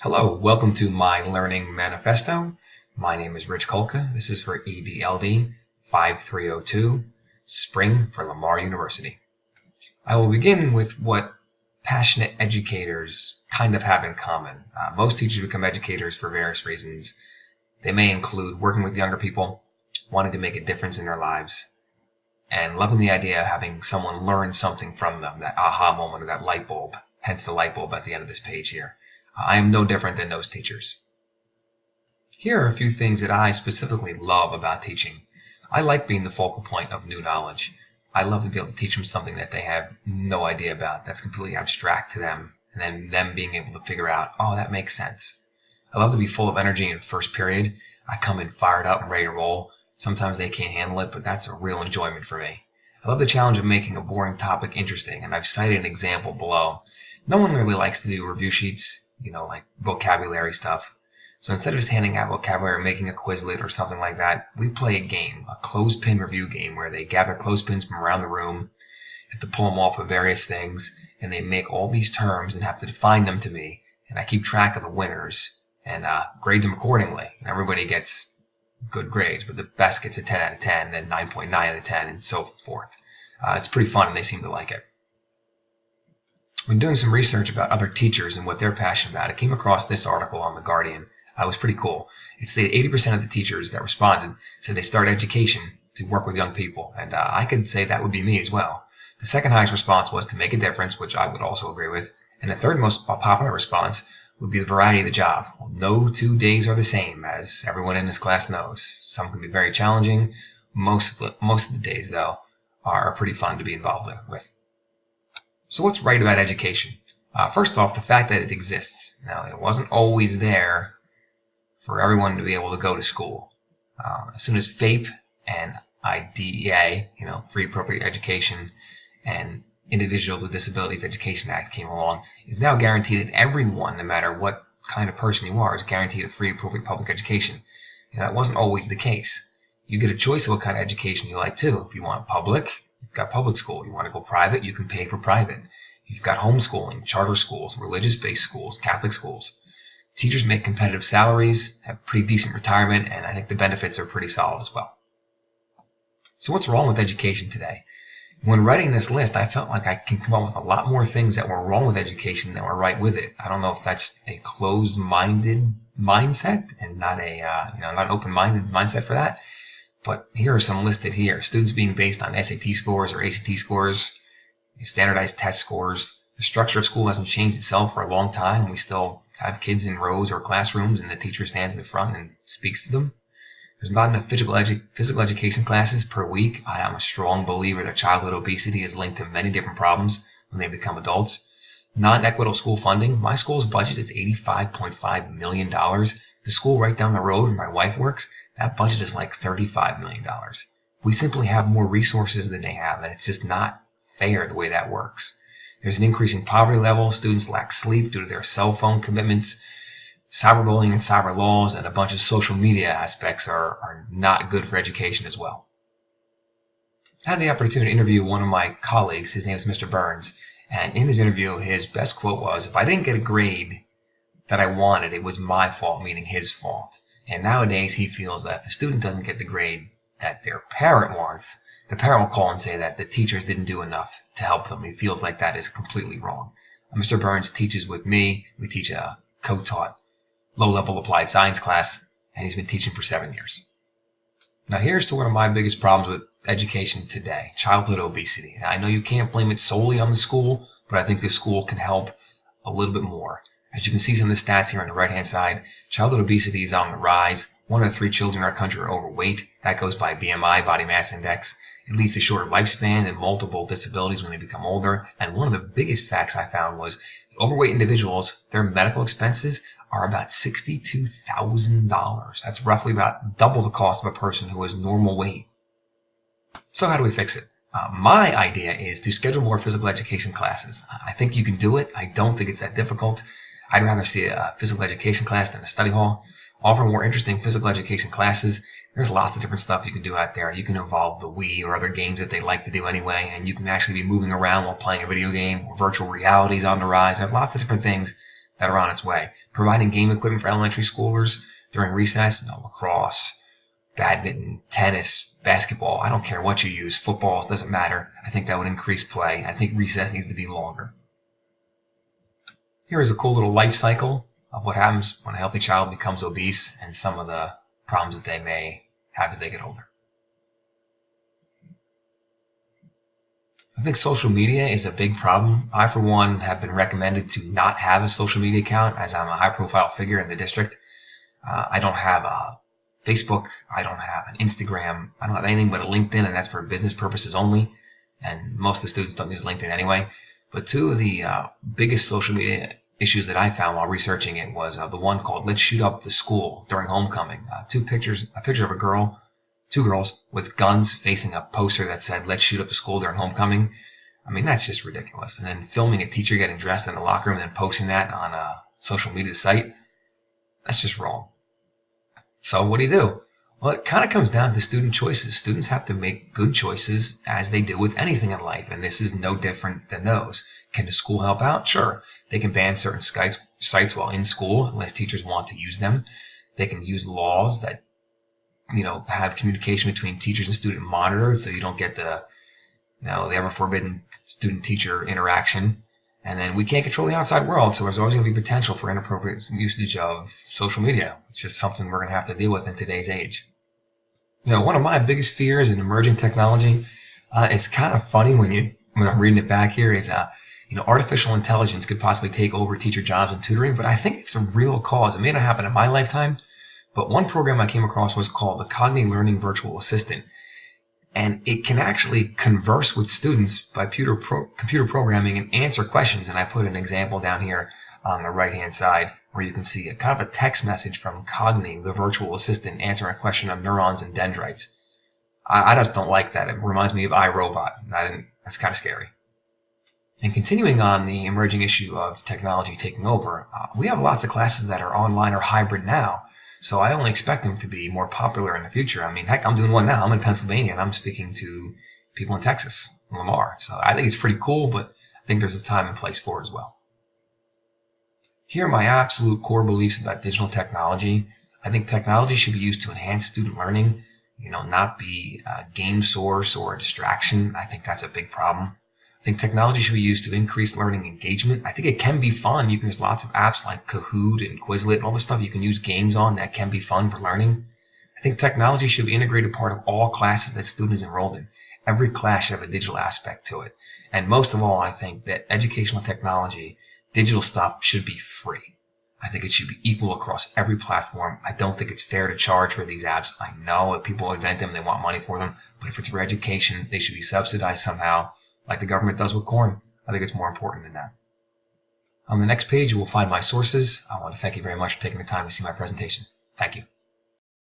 Hello, welcome to my Learning Manifesto. My name is Rich Kolka. This is for EDLD 5302, Spring for Lamar University. I will begin with what passionate educators kind of have in common. Most teachers become educators for various reasons. They may include working with younger people, wanting to make a difference in their lives, and loving the idea of having someone learn something from them, that aha moment or that light bulb, hence the light bulb at the end of this page here. I am no different than those teachers. Here are a few things that I specifically love about teaching. I like being the focal point of new knowledge. I love to be able to teach them something that they have no idea about, that's completely abstract to them, and then them being able to figure out, oh, that makes sense. I love to be full of energy in first period. I come in fired up and ready to roll. Sometimes they can't handle it, but that's a real enjoyment for me. I love the challenge of making a boring topic interesting, and I've cited an example below. No one really likes to do review sheets, like vocabulary stuff. So instead of just handing out vocabulary or making a Quizlet or something like that, we play a game, a clothespin review game, where they gather clothespins from around the room, have to pull them off of various things, and they make all these terms and have to define them to me. And I keep track of the winners and grade them accordingly. And everybody gets good grades, but the best gets a 10 out of 10, then 9.9 out of 10, and so forth. It's pretty fun, and they seem to like it. When doing some research about other teachers and what they're passionate about, I came across this article on The Guardian. It was pretty cool. It stated 80% of the teachers that responded said they start education to work with young people, and I could say that would be me as well. The second highest response was to make a difference, which I would also agree with, and the third most popular response would be the variety of the job. Well, no 2 days are the same, as everyone in this class knows. Some can be very challenging. Most of the days, though, are pretty fun to be involved with. So what's right about education? First off, the fact that it exists. Now, it wasn't always there for everyone to be able to go to school. As soon as FAPE and IDEA, Free Appropriate Education, and Individuals with Disabilities Education Act came along, it's now guaranteed that everyone, no matter what kind of person you are, is guaranteed a free appropriate public education. And that wasn't always the case. You get a choice of what kind of education you like too. If you want public, you've got public school. You want to go private, you can pay for private. You've got homeschooling, charter schools, religious-based schools, Catholic schools. Teachers make competitive salaries, have pretty decent retirement, and I think the benefits are pretty solid as well. So what's wrong with education today? When writing this list, I felt like I can come up with a lot more things that were wrong with education than were right with it. I don't know if that's a closed-minded mindset and not not an open-minded mindset for that. But here are some listed here. Students being based on SAT scores or ACT scores, standardized test scores. The structure of school hasn't changed itself for a long time. We still have kids in rows or classrooms, and the teacher stands in the front and speaks to them. There's not enough physical education classes per week. I am a strong believer that childhood obesity is linked to many different problems when they become adults. Non-equitable school funding. My school's budget is $85.5 million. The school right down the road where my wife works, that budget is like $35 million. We simply have more resources than they have, and it's just not fair the way that works. There's an increasing poverty level. Students lack sleep due to their cell phone commitments. Cyberbullying and cyber laws and a bunch of social media aspects are not good for education as well. I had the opportunity to interview one of my colleagues. His name is Mr. Burns. And in his interview, his best quote was, "If I didn't get a grade that I wanted, it was my fault," meaning his fault. And nowadays, he feels that if the student doesn't get the grade that their parent wants, the parent will call and say that the teachers didn't do enough to help them. He feels like that is completely wrong. Mr. Burns teaches with me. We teach a co-taught low-level applied science class, and he's been teaching for 7 years. Now here's to one of my biggest problems with education today, childhood obesity. Now, I know you can't blame it solely on the school, but I think the school can help a little bit more. As you can see some of the stats here on the right-hand side, childhood obesity is on the rise. 1 out of 3 children in our country are overweight. That goes by BMI, body mass index. It leads to shorter lifespan and multiple disabilities when they become older. And one of the biggest facts I found was that overweight individuals, their medical expenses are about $62,000. That's roughly about double the cost of a person who is normal weight. So how do we fix it? My idea is to schedule more physical education classes. I think you can do it. I don't think it's that difficult. I'd rather see a physical education class than a study hall. Offer more interesting physical education classes. There's lots of different stuff you can do out there. You can involve the Wii or other games that they like to do anyway, and you can actually be moving around while playing a video game. Virtual reality is on the rise. There's lots of different things that are on its way. Providing game equipment for elementary schoolers during recess, lacrosse, badminton, tennis, basketball, I don't care what you use, football, it doesn't matter. I think that would increase play. I think recess needs to be longer. Here is a cool little life cycle of what happens when a healthy child becomes obese and some of the problems that they may have as they get older. I think social media is a big problem. I, for one, have been recommended to not have a social media account as I'm a high-profile figure in the district. I don't have a Facebook. I don't have an Instagram. I don't have anything but a LinkedIn, and that's for business purposes only. And most of the students don't use LinkedIn anyway. But two of the biggest social media issues that I found while researching it was the one called "Let's Shoot Up the School" during homecoming. A picture of two girls with guns facing a poster that said "Let's shoot up the school" during homecoming. I mean, that's just ridiculous. And then filming a teacher getting dressed in the locker room and then posting that on a social media site, that's just wrong. So what do? Well, it kind of comes down to student choices. Students have to make good choices as they do with anything in life, and this is no different than those. Can the school help out? Sure. They can ban certain sites while in school unless teachers want to use them. They can use laws that have communication between teachers and student monitored, so you don't get the ever forbidden student-teacher interaction. And then we can't control the outside world, so there's always going to be potential for inappropriate usage of social media. It's just something we're going to have to deal with in today's age. One of my biggest fears in emerging technology, it's kind of funny when I'm reading it back here, is artificial intelligence could possibly take over teacher jobs and tutoring, but I think it's a real cause. It may not happen in my lifetime, but one program I came across was called the Cognitive Learning Virtual Assistant. And it can actually converse with students by computer programming and answer questions. And I put an example down here on the right-hand side where you can see a kind of a text message from Cognitive, the virtual assistant, answering a question on neurons and dendrites. I just don't like that. It reminds me of iRobot. That's kind of scary. And continuing on the emerging issue of technology taking over, we have lots of classes that are online or hybrid now. So I only expect them to be more popular in the future. I mean, heck, I'm doing one now. I'm in Pennsylvania, and I'm speaking to people in Texas, Lamar. So I think it's pretty cool, but I think there's a time and place for it as well. Here are my absolute core beliefs about digital technology. I think technology should be used to enhance student learning, not be a game source or a distraction. I think that's a big problem. I think technology should be used to increase learning engagement. I think it can be fun. There's lots of apps like Kahoot and Quizlet and all the stuff you can use games on that can be fun for learning. I think technology should be an integrated part of all classes that students enrolled in. Every class should have a digital aspect to it. And most of all, I think that educational technology, digital stuff, should be free. I think it should be equal across every platform. I don't think it's fair to charge for these apps. I know that people invent them, they want money for them, but if it's for education, they should be subsidized somehow, like the government does with corn. I think it's more important than that. On the next page, you will find my sources. I want to thank you very much for taking the time to see my presentation. Thank you.